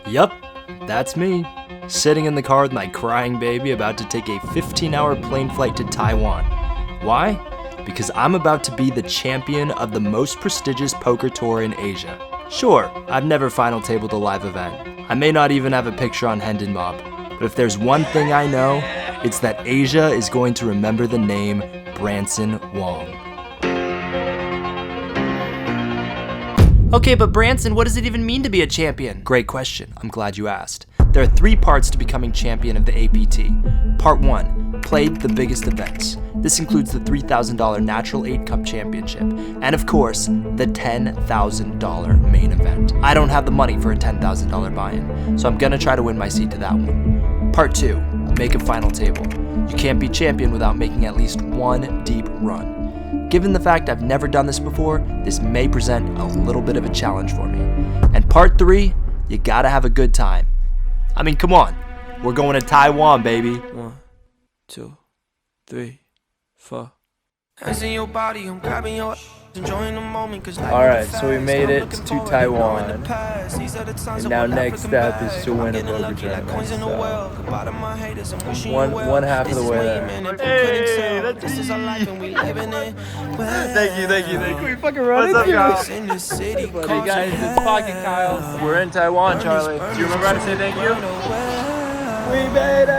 Yup, that's me. Sitting in the car with my crying baby about to take a 15-hour plane flight to Taiwan. Why? Because I'm about to be the champion of the most prestigious poker tour in Asia. Sure, I've never final tabled a live event. I may not even have a picture on Hendon Mob. But if there's one thing I know, it's that Asia is going to remember the name Branson Wong. Okay, but Branson, what does it even mean to be a champion? Great question. I'm glad you asked. There are 3 parts to becoming champion of the APT. Part 1, play the biggest events. This includes the $3,000 Natural 8 Cup Championship, and of course, the $10,000 main event. I don't have the money for a $10,000 buy-in, so I'm gonna try to win my seat to that one. Part 2, make a final table. You can't be champion without making at least one deep run. Given the fact I've never done this before, this may present a little bit of a challenge for me. And part 3, you gotta have a good time. I mean, come on, we're going to Taiwan, baby. 1, 2, 3, 4. Hands in your body, I'm grabbing your enjoying the moment. Alright, so we made it to Taiwan. And now next step is to win a poker tournament. So one half of the way there. Hey, that's me. Thank you. We fucking running. What's up, guys? Hey guys, it's Pocket Kyle. We're in Taiwan, Charlie. Do you remember how to say thank you? We made it!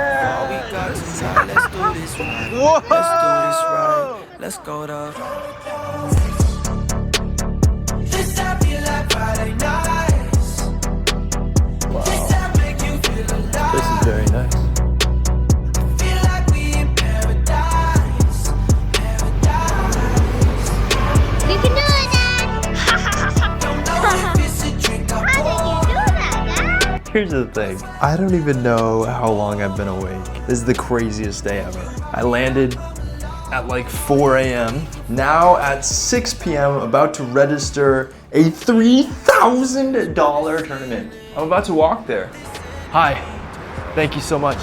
Whoa! Let's go to. This is very nice. You can do it, Dad! How did you do that, Dad? Here's the thing. I don't even know how long I've been awake. This is the craziest day ever. I landed at like 4 a.m. Now at 6 p.m. about to register a $3,000 tournament. I'm about to walk there. Hi, thank you so much.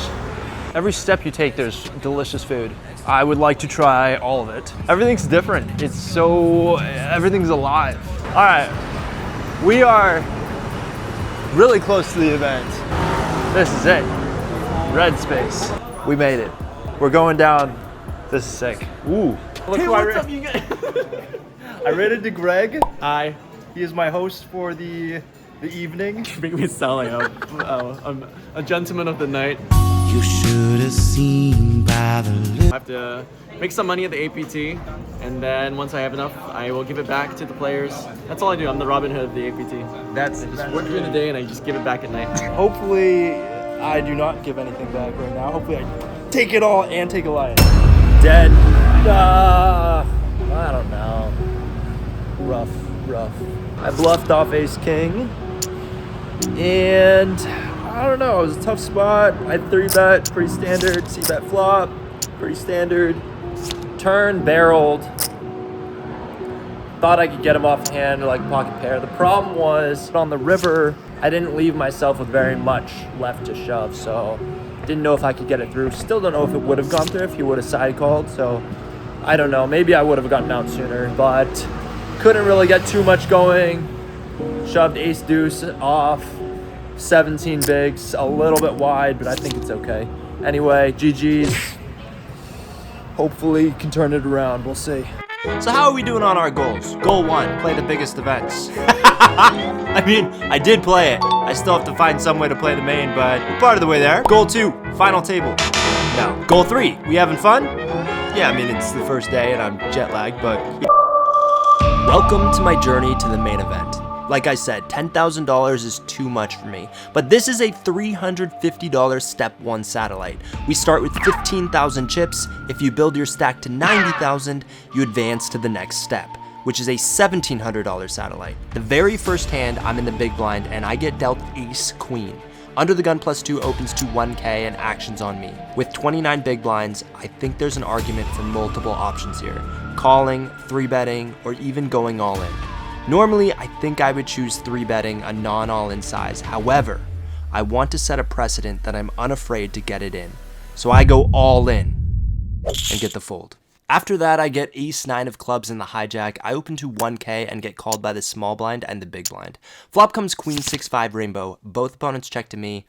Every step you take, there's delicious food. I would like to try all of it. Everything's different. Everything's alive. All right, we are really close to the event. This is it, red space. We made it. We're going down. This is sick. Ooh. Hey, what's up, you guys? I ran into Greg. Hi. He is my host for the evening. Make me sound like I'm a gentleman of the night. You should have seen by the I have to make some money at the APT, and then once I have enough, I will give it back to the players. That's all I do. I'm the Robin Hood of the APT. I just work during the day and I just give it back at night. Hopefully, I do not give anything back right now. Hopefully, I take it all and take a lion. Dead. I don't know. Rough. I bluffed off ace king, and I don't know. It was a tough spot. I 3-bet, pretty standard. C-bet flop, pretty standard. Turn barreled. Thought I could get him off hand or like pocket pair. The problem was on the river, I didn't leave myself with very much left to shove, so didn't know if I could get it through. Still don't know if it would have gone through if he would have side called, so I don't know. Maybe I would have gotten out sooner, but couldn't really get too much going. Shoved ace deuce off, 17 bigs, a little bit wide, but I think it's okay. Anyway, GG's. Hopefully can turn it around, we'll see. So how are we doing on our goals? Goal 1, play the biggest events. I mean, I did play it. I still have to find some way to play the main, but we're part of the way there. Goal 2, final table. No. Goal 3, we having fun? Yeah, I mean, it's the first day and I'm jet lagged, but welcome to my journey to the main event. Like I said, $10,000 is too much for me, but this is a $350 step 1 satellite. We start with 15,000 chips. If you build your stack to 90,000, you advance to the next step, which is a $1,700 satellite. The very first hand, I'm in the big blind and I get dealt ace queen. Under the gun +2 opens to 1K and actions on me. With 29 big blinds, I think there's an argument for multiple options here. Calling, 3-betting, or even going all in. Normally, I think I would choose 3-betting a non-all-in size. However, I want to set a precedent that I'm unafraid to get it in. So I go all in and get the fold. After that, I get ace 9 of clubs in the hijack. I open to 1k and get called by the small blind and the big blind. Flop comes queen 6-5 rainbow. Both opponents check to me.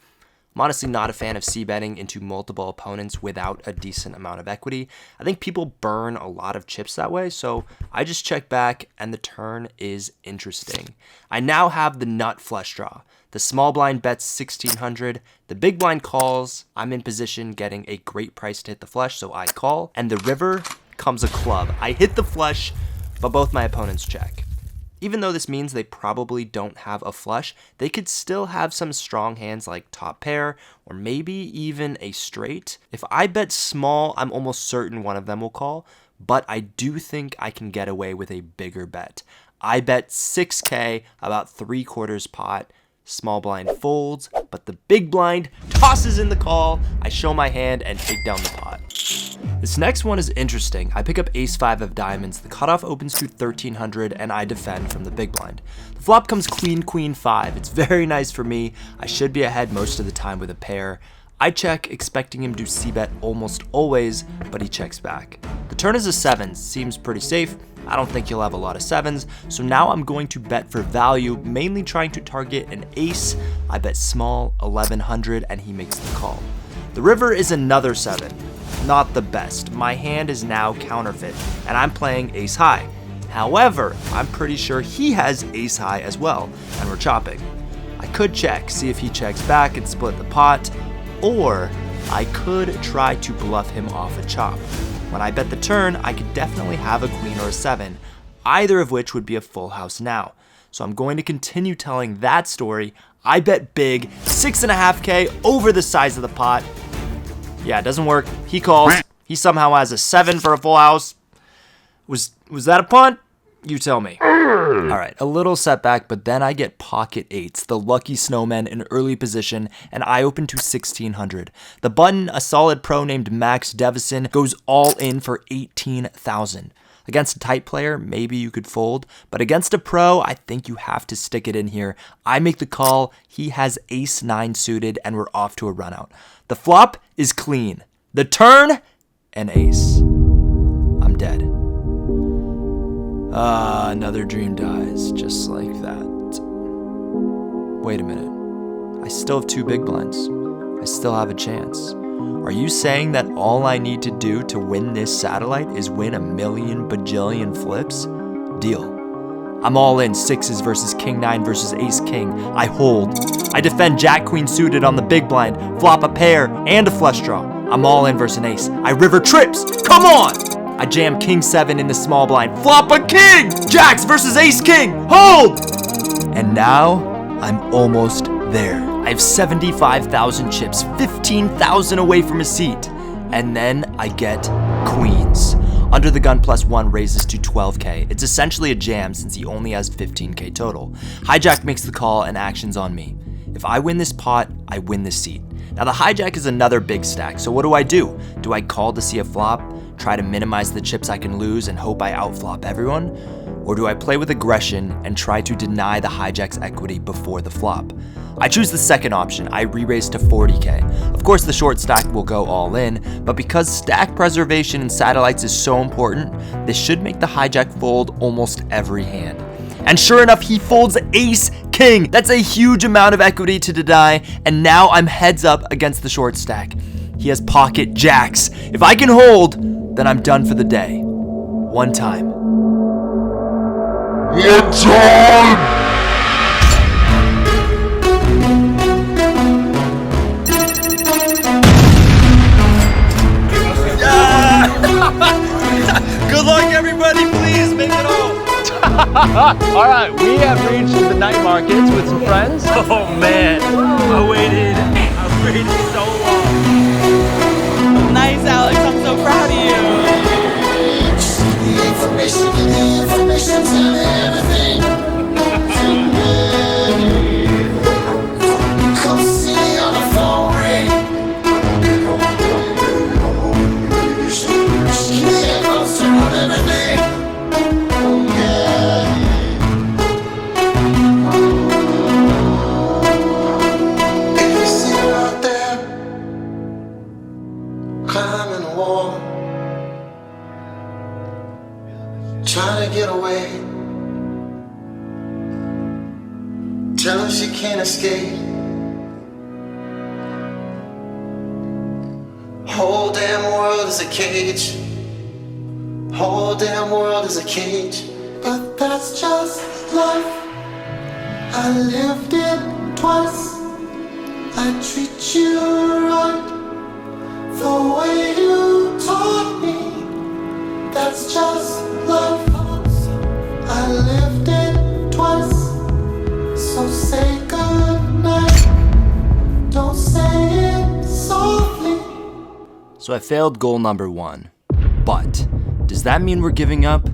I'm honestly not a fan of c-betting into multiple opponents without a decent amount of equity. I think people burn a lot of chips that way, so I just check back and the turn is interesting. I now have the nut flush draw. The small blind bets 1600, the big blind calls. I'm in position getting a great price to hit the flush, so I call, and the river comes a club. I hit the flush, but both my opponents check. Even though this means they probably don't have a flush, they could still have some strong hands like top pair, or maybe even a straight. If I bet small, I'm almost certain one of them will call, but I do think I can get away with a bigger bet. I bet 6k, about 3/4 pot. Small blind folds, but the big blind tosses in the call. I show my hand and take down the pot. This next one is interesting. I pick up ace 5 of diamonds. The cutoff opens to 1300 and I defend from the big blind. The flop comes queen, queen 5. It's very nice for me. I should be ahead most of the time with a pair. I check, expecting him to c-bet almost always, but he checks back. The turn is a 7, seems pretty safe. I don't think he'll have a lot of 7s, so now I'm going to bet for value, mainly trying to target an ace. I bet small, 1100, and he makes the call. The river is another 7. Not the best. My hand is now counterfeit, and I'm playing ace high. However, I'm pretty sure he has ace high as well, and we're chopping. I could check, see if he checks back and split the pot, or I could try to bluff him off a chop. When I bet the turn, I could definitely have a queen or a 7, either of which would be a full house now. So I'm going to continue telling that story. I bet big, 6.5k over the size of the pot. Yeah, it doesn't work. He calls. He somehow has a 7 for a full house. Was that a punt? You tell me. All right, a little setback, but then I get pocket 8s, the lucky snowmen in early position, and I open to 1600. The button, a solid pro named Max Devison, goes all in for 18,000. Against a tight player, maybe you could fold, but against a pro, I think you have to stick it in here. I make the call. He has ace 9 suited, and we're off to a run out. The flop is clean. The turn, an ace. I'm dead. Another dream dies, just like that. Wait a minute. I still have 2 big blinds. I still have a chance. Are you saying that all I need to do to win this satellite is win 1,000,000 bajillion flips? Deal. I'm all in. 6s versus king 9 versus ace king. I hold. I defend jack queen suited on the big blind, flop a pair and a flush draw. I'm all in versus an ace. I river trips. Come on! I jam king 7 in the small blind. Flop a king! Jacks versus ace king. Hold! And now, I'm almost there. I have 75,000 chips, 15,000 away from a seat. And then I get queens. Under the gun +1 raises to 12k. It's essentially a jam since he only has 15k total. Hijack makes the call and action's on me. If I win this pot, I win this seat. Now the hijack is another big stack, so what do? Do I call to see a flop? Try to minimize the chips I can lose and hope I outflop everyone? Or do I play with aggression and try to deny the hijack's equity before the flop? I choose the second option. I re-raise to 40k. Of course the short stack will go all in, but because stack preservation in satellites is so important, this should make the hijack fold almost every hand. And sure enough, he folds ace king. That's a huge amount of equity to deny, and now I'm heads up against the short stack. He has pocket jacks. If I can hold, then I'm done for the day. One time. One time! Good luck, everybody. Please make it home. All right, we have reached the night markets with some friends. Oh man, I waited so long. Nice, Alex. I'm so proud of you. The information, tell me everything. Come see on the phone ring. Yeah, closer on everything. Yeah. If you see her out there, climbing a wall, Tell her she can't escape. Whole damn world is a cage. Whole damn world is a cage. But that's just life. I lived it twice. I treat you right the way you taught me. That's just life. I lived it twice. So say goodnight. Don't say it softly. So I failed goal number 1. But does that mean we're giving up?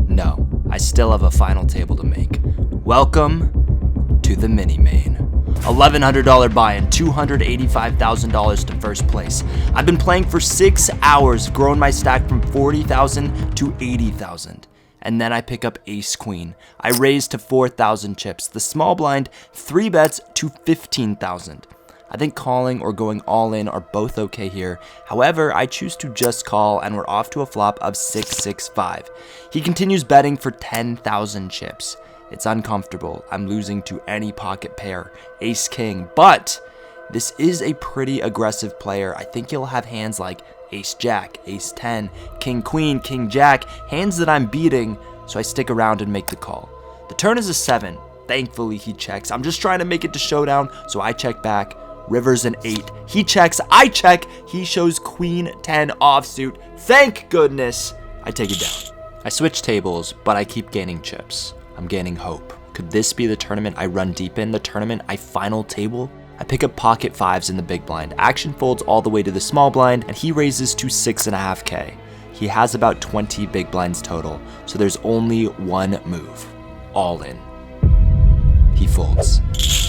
No, I still have a final table to make. Welcome to the mini main. $1,100 buy-in, $285,000 to first place. I've been playing for 6 hours, growing my stack from 40,000 to 80,000. And then I pick up ace queen. I raise to 4,000 chips. The small blind 3 bets to 15,000. I think calling or going all in are both okay here. However, I choose to just call and we're off to a flop of 665. He continues betting for 10,000 chips. It's uncomfortable. I'm losing to any pocket pair, ace king, but this is a pretty aggressive player. I think he'll have hands like ace jack, ace 10, king queen, king jack, hands that I'm beating, so I stick around and make the call. The turn is a 7. Thankfully he checks. I'm just trying to make it to showdown, so I check back. River's an 8. He checks, I check. He shows queen 10 offsuit. Thank goodness. I take it down. I switch tables, but I keep gaining chips. I'm gaining hope. Could this be the tournament I run deep in? The tournament I final table? I pick up pocket 5s in the big blind. Action folds all the way to the small blind, and he raises to 6.5K. He has about 20 big blinds total, so there's only one move. All in. He folds.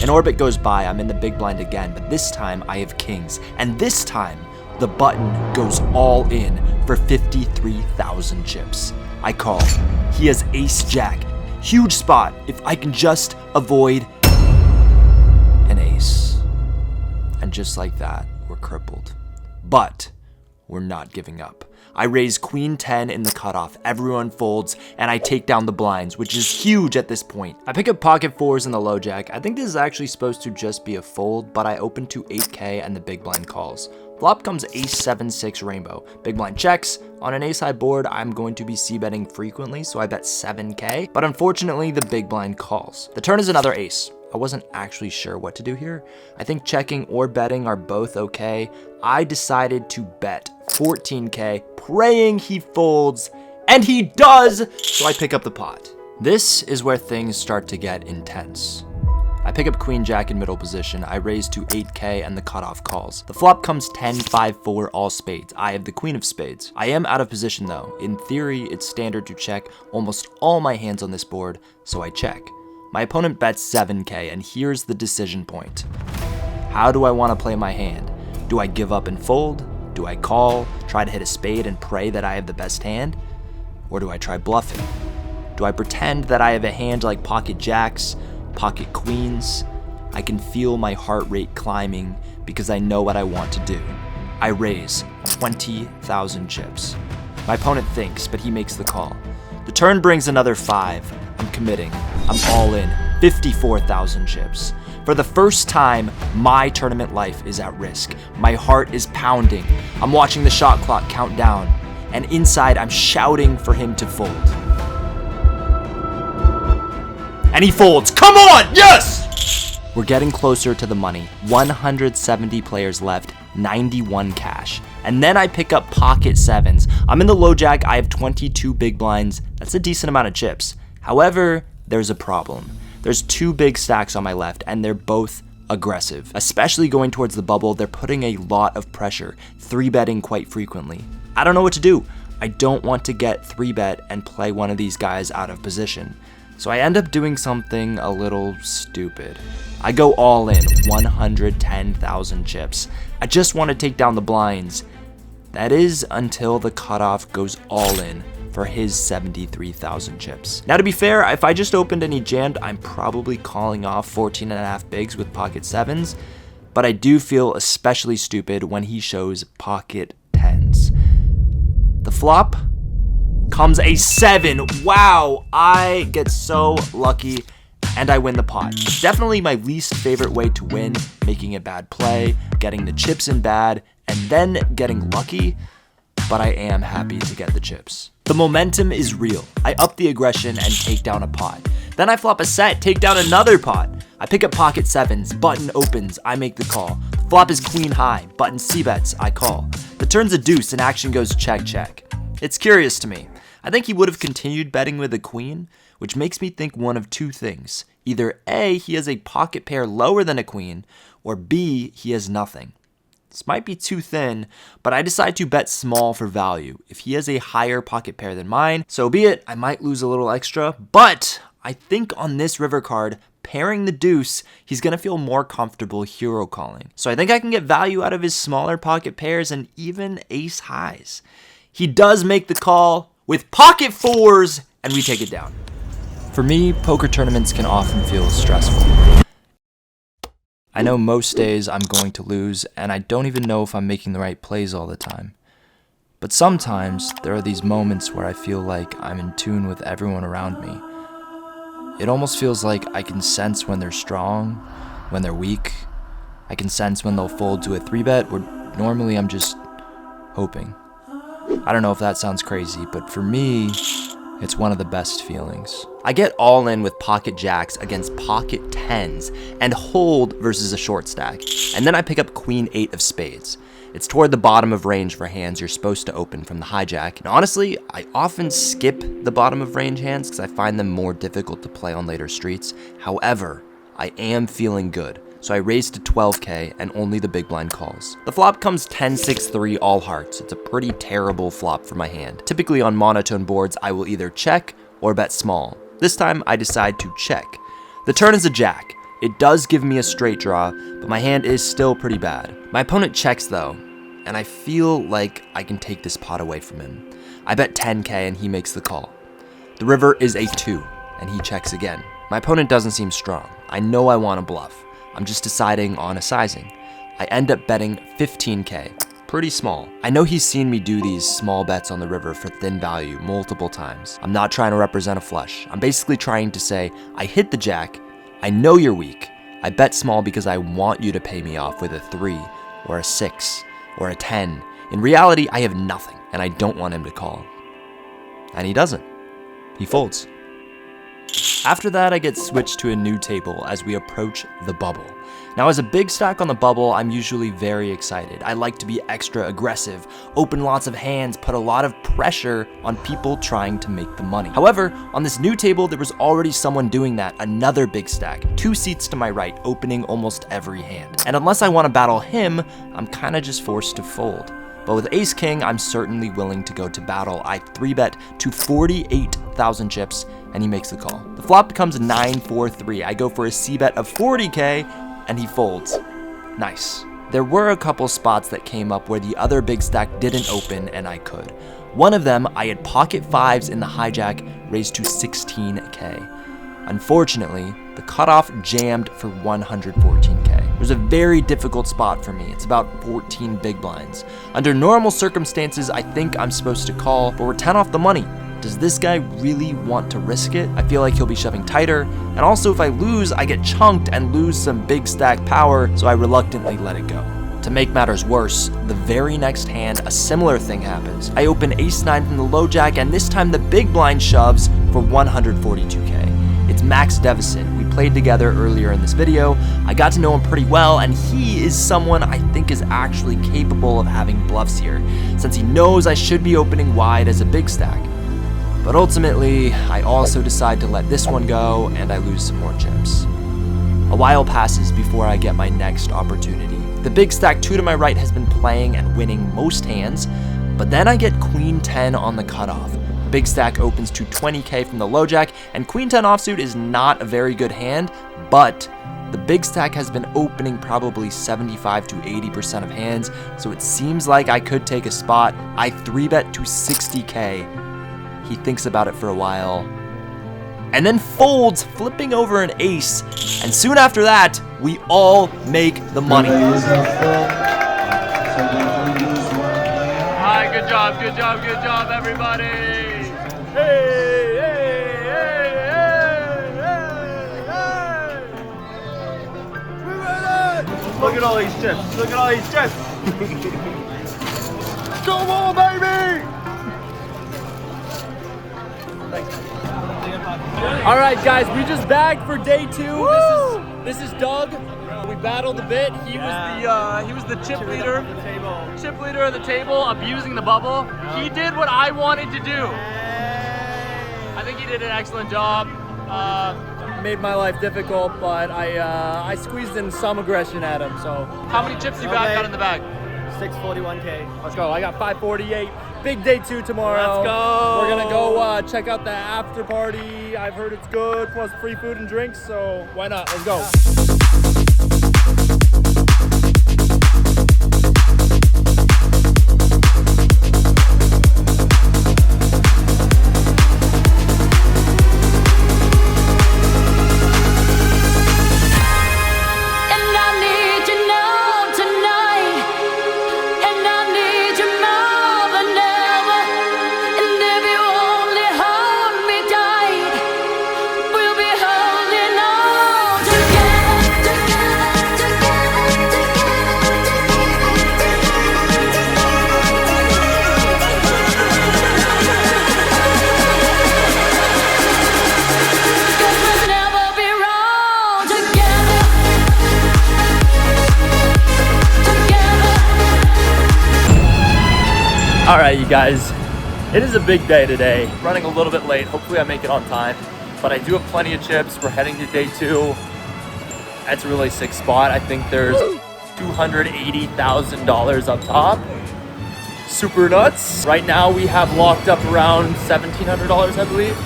An orbit goes by, I'm in the big blind again, but this time I have kings. And this time, the button goes all in for 53,000 chips. I call. He has ace jack. Huge spot if I can just avoid an ace. And just like that, we're crippled. But we're not giving up. I raise queen 10 in the cutoff, everyone folds, and I take down the blinds, which is huge at this point. I pick up pocket 4s in the low jack. I think this is actually supposed to just be a fold, but I open to 8K and the big blind calls. Flop comes ace 7-6 rainbow. Big blind checks. On an ace high board, I'm going to be c-betting frequently, so I bet 7K, but unfortunately the big blind calls. The turn is another ace. I wasn't actually sure what to do here. I think checking or betting are both okay. I decided to bet 14K, praying he folds, and he does, so I pick up the pot. This is where things start to get intense. I pick up queen jack in middle position. I raise to 8K and the cutoff calls. The flop comes 10-5-4 all spades. I have the queen of spades. I am out of position though. In theory, it's standard to check almost all my hands on this board, so I check. My opponent bets 7K, and here's the decision point. How do I want to play my hand? Do I give up and fold? Do I call, try to hit a spade and pray that I have the best hand? Or do I try bluffing? Do I pretend that I have a hand like pocket jacks, pocket queens? I can feel my heart rate climbing because I know what I want to do. I raise 20,000 chips. My opponent thinks, but he makes the call. The turn brings another 5. I'm committing. I'm all in. 54,000 chips. For the first time, my tournament life is at risk. My heart is pounding. I'm watching the shot clock count down, and inside I'm shouting for him to fold. And he folds. Come on! Yes! We're getting closer to the money. 170 players left, 91 cash. And then I pick up pocket 7s. I'm in the low jack. I have 22 big blinds. That's a decent amount of chips. However, there's a problem. There's 2 big stacks on my left, and they're both aggressive. Especially going towards the bubble, they're putting a lot of pressure, 3-betting quite frequently. I don't know what to do. I don't want to get 3-bet and play one of these guys out of position. So I end up doing something a little stupid. I go all in, 110,000 chips. I just want to take down the blinds. That is until the cutoff goes all in for his 73,000 chips. Now to be fair, if I just opened and he jammed, I'm probably calling off 14.5 bigs with pocket 7s, but I do feel especially stupid when he shows pocket 10s. The flop comes a 7. Wow, I get so lucky and I win the pot. It's definitely my least favorite way to win, making a bad play, getting the chips in bad, and then getting lucky, but I am happy to get the chips. The momentum is real. I up the aggression and take down a pot. Then I flop a set, take down another pot. I pick up pocket sevens, button opens, I make the call. The flop is queen high, button c-bets, I call. The turn's a deuce and action goes check check. It's curious to me. I think he would have continued betting with a queen, which makes me think one of two things. Either A, he has a pocket pair lower than a queen, or B, he has nothing. This might be too thin, but I decide to bet small for value. If he has a higher pocket pair than mine, so be it. I might lose a little extra, but I think on this river card, pairing the deuce, he's gonna feel more comfortable hero calling. So I think I can get value out of his smaller pocket pairs and even ace highs. He does make the call with pocket fours, and we take it down. For me, poker tournaments can often feel stressful. I know most days I'm going to lose, and I don't even know if I'm making the right plays all the time. But sometimes there are these moments where I feel like I'm in tune with everyone around me. It almost feels like I can sense when they're strong, when they're weak. I can sense when they'll fold to a 3-bet, where normally I'm just hoping. I don't know if that sounds crazy, but for me, it's one of the best feelings. I get all in with pocket jacks against pocket tens and hold versus a short stack. And then I pick up queen 8 of spades. It's toward the bottom of range for hands you're supposed to open from the hijack. And honestly, I often skip the bottom of range hands because I find them more difficult to play on later streets. However, I am feeling good. So I raise to 12K and only the big blind calls. The flop comes 10-6-3 all hearts. It's a pretty terrible flop for my hand. Typically on monotone boards, I will either check or bet small. This time I decide to check. The turn is a jack. It does give me a straight draw, but my hand is still pretty bad. My opponent checks though, and I feel like I can take this pot away from him. I bet 10K and he makes the call. The river is a 2, and he checks again. My opponent doesn't seem strong. I know I want to bluff. I'm just deciding on a sizing. I end up betting 15K, pretty small. I know he's seen me do these small bets on the river for thin value multiple times. I'm not trying to represent a flush. I'm basically trying to say, I hit the jack, I know you're weak. I bet small because I want you to pay me off with a 3 or a 6 or a 10. In reality, I have nothing and I don't want him to call. And he doesn't. He folds. After that, I get switched to a new table as we approach the bubble. Now, as a big stack on the bubble, I'm usually very excited. I like to be extra aggressive, open lots of hands, put a lot of pressure on people trying to make the money. However, on this new table, there was already someone doing that, another big stack, 2 seats to my right, opening almost every hand. And unless I want to battle him, I'm kind of just forced to fold. But with ace king, I'm certainly willing to go to battle. I 3-bet to 48,000 chips, and he makes the call. The flop becomes 9-4-3. I go for a c-bet of 40K, and he folds. Nice. There were a couple spots that came up where the other big stack didn't open, and I could. One of them, I had pocket 5s in the hijack, raised to 16K. Unfortunately, the cutoff jammed for 114K. It was a very difficult spot for me. It's about 14 big blinds. Under normal circumstances, I think I'm supposed to call, but we're 10 off the money. Does this guy really want to risk it? I feel like he'll be shoving tighter, and also if I lose, I get chunked and lose some big stack power, so I reluctantly let it go. To make matters worse, the very next hand, a similar thing happens. I open ace-9 from the low jack, and this time the big blind shoves for 142K. It's max deficit. We played together earlier in this video. I got to know him pretty well, and he is someone I think is actually capable of having bluffs here, since he knows I should be opening wide as a big stack. But ultimately, I also decide to let this one go, and I lose some more chips. A while passes before I get my next opportunity. The big stack 2 to my right has been playing and winning most hands, but then I get queen 10 on the cutoff. Big stack opens to 20K from the low jack, and queen 10 offsuit is not a very good hand, but the big stack has been opening probably 75 to 80% of hands, so it seems like I could take a spot. I 3-bet to 60K. He thinks about it for a while, and then folds, flipping over an ace, and soon after that, we all make the money. Hi, good job, everybody. Hey, hey, hey, hey, hey, hey. Look at all these chips. Look at all these chips. Come on, baby! All right, guys, we just bagged for day 2. This is Doug. We battled a bit. He was the chip leader. Chip leader of the table, abusing the bubble. He did what I wanted to do. I think he did an excellent job. Made my life difficult, but I squeezed in some aggression at him. So, how many chips you got in the bag? 641K. Let's go. I got 548. Big day 2 tomorrow. Let's go. We're gonna go check out the after party. I've heard it's good, plus free food and drinks. So why not? Let's go. All right, you guys, it is a big day today. Running a little bit late. Hopefully I make it on time, but I do have plenty of chips. We're heading to day 2. That's a really sick spot. I think there's $280,000 up top. Super nuts. Right now we have locked up around $1,700, I believe.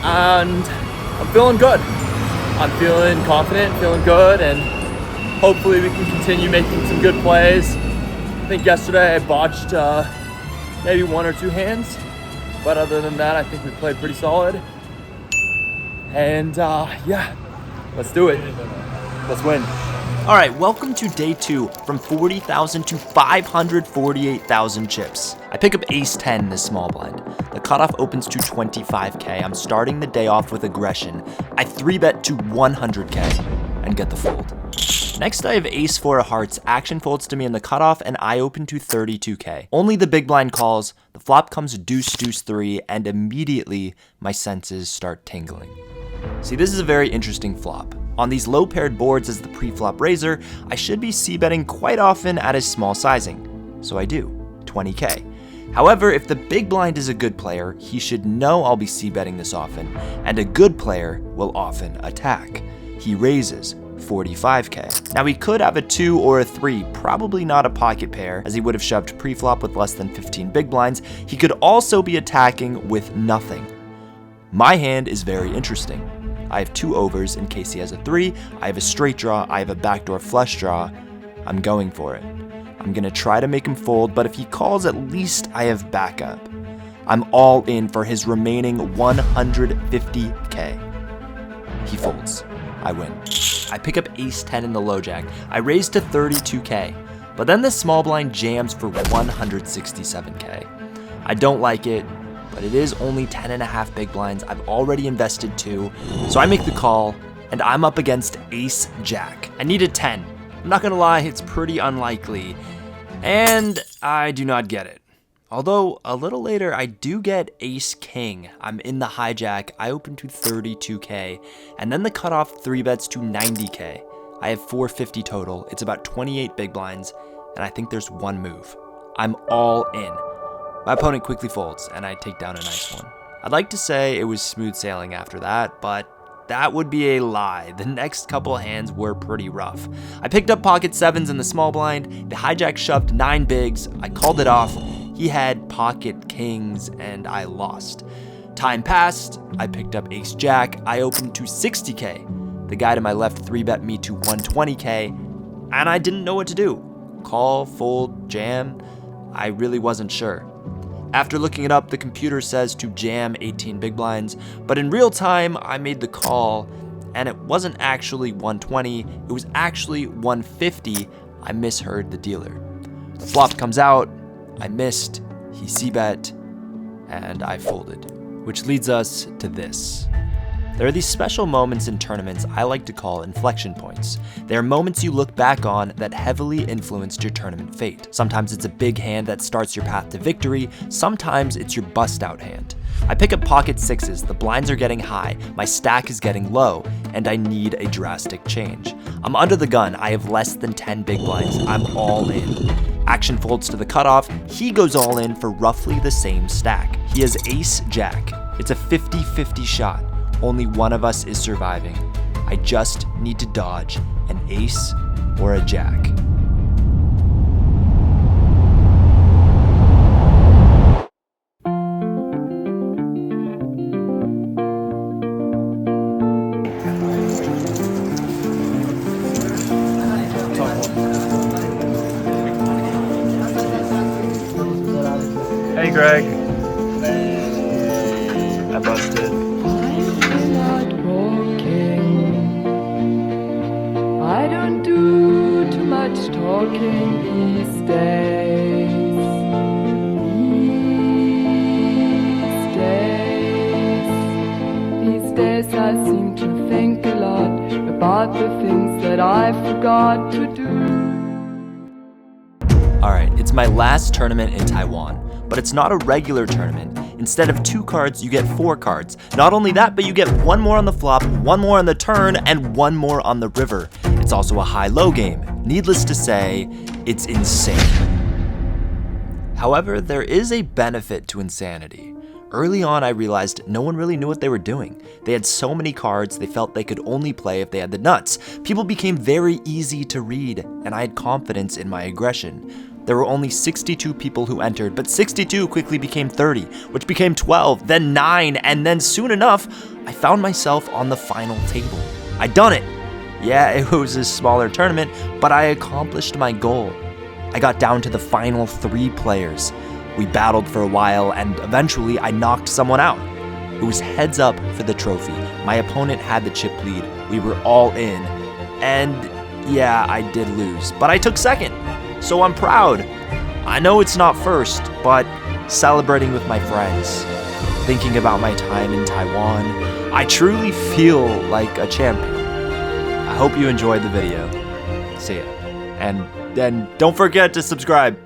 And I'm feeling good. I'm feeling confident, feeling good, and hopefully we can continue making some good plays. I think yesterday I botched maybe 1 or 2 hands, but other than that, I think we played pretty solid. And yeah, let's do it. Let's win. All right, welcome to day 2, from 40,000 to 548,000 chips. I pick up ace 10 in this small blind. The cutoff opens to 25K. I'm starting the day off with aggression. I 3-bet to 100K and get the fold. Next, I have ace 4 of hearts. Action folds to me in the cutoff, and I open to 32K. Only the big blind calls. The flop comes deuce, deuce 3, and immediately my senses start tingling. See, this is a very interesting flop. On these low paired boards as the pre-flop raiser, I should be c-betting quite often at his small sizing. So I do, 20K. However, if the big blind is a good player, he should know I'll be c-betting this often, and a good player will often attack. He raises 45K. Now he could have a 2 or a 3, probably not a pocket pair, as he would have shoved pre-flop with less than 15 big blinds. He could also be attacking with nothing. My hand is very interesting. I have 2 overs in case he has a 3, I have a straight draw, I have a backdoor flush draw. I'm going for it. I'm gonna try to make him fold, but if he calls, at least I have backup. I'm all in for his remaining 150K. He folds. I win. I pick up ace 10 in the low jack. I raise to 32K, but then the small blind jams for 167K. I don't like it, but it is only 10.5 big blinds. I've already invested 2, so I make the call, and I'm up against ace jack. I need a 10. I'm not gonna lie, it's pretty unlikely, and I do not get it. Although, a little later, I do get ace king. I'm in the hijack, I open to 32K, and then the cutoff 3-bets to 90K. I have 450 total, it's about 28 big blinds, and I think there's one move. I'm all in. My opponent quickly folds, and I take down a nice one. I'd like to say it was smooth sailing after that, but that would be a lie. The next couple hands were pretty rough. I picked up pocket 7s in the small blind, the hijack shoved 9 bigs, I called it off. He had pocket kings, and I lost. Time passed, I picked up ace jack, I opened to 60K. The guy to my left 3-bet me to 120K, and I didn't know what to do. Call, fold, jam, I really wasn't sure. After looking it up, the computer says to jam 18 big blinds, but in real time, I made the call, and it wasn't actually 120, it was actually 150. I misheard the dealer. The flop comes out, I missed, he c-bet, and I folded. Which leads us to this. There are these special moments in tournaments I like to call inflection points. They are moments you look back on that heavily influenced your tournament fate. Sometimes it's a big hand that starts your path to victory, sometimes it's your bust out hand. I pick up pocket sixes, the blinds are getting high, my stack is getting low, and I need a drastic change. I'm under the gun, I have less than 10 big blinds, I'm all in. Action folds to the cutoff, he goes all in for roughly the same stack. He has ace jack. It's a 50-50 shot. Only one of us is surviving. I just need to dodge an ace or a jack. Hey, Greg. I busted. Not walking. I don't do too much talking these days. These days I seem to think a lot about the things that I forgot to do. Alright, it's my last tournament in Taiwan, but it's not a regular tournament. Instead of 2 cards, you get 4 cards. Not only that, but you get 1 more on the flop, 1 more on the turn, and 1 more on the river. It's also a high-low game. Needless to say, it's insane. However, there is a benefit to insanity. Early on, I realized no one really knew what they were doing. They had so many cards, they felt they could only play if they had the nuts. People became very easy to read, and I had confidence in my aggression. There were only 62 people who entered, but 62 quickly became 30, which became 12, then 9, and then soon enough, I found myself on the final table. I'd done it. Yeah, it was a smaller tournament, but I accomplished my goal. I got down to the final 3 players. We battled for a while, and eventually I knocked someone out. It was heads up for the trophy. My opponent had the chip lead. We were all in. And yeah, I did lose, but I took second. So I'm proud. I know it's not first, but celebrating with my friends, thinking about my time in Taiwan, I truly feel like a champion. I hope you enjoyed the video. See ya. And then don't forget to subscribe.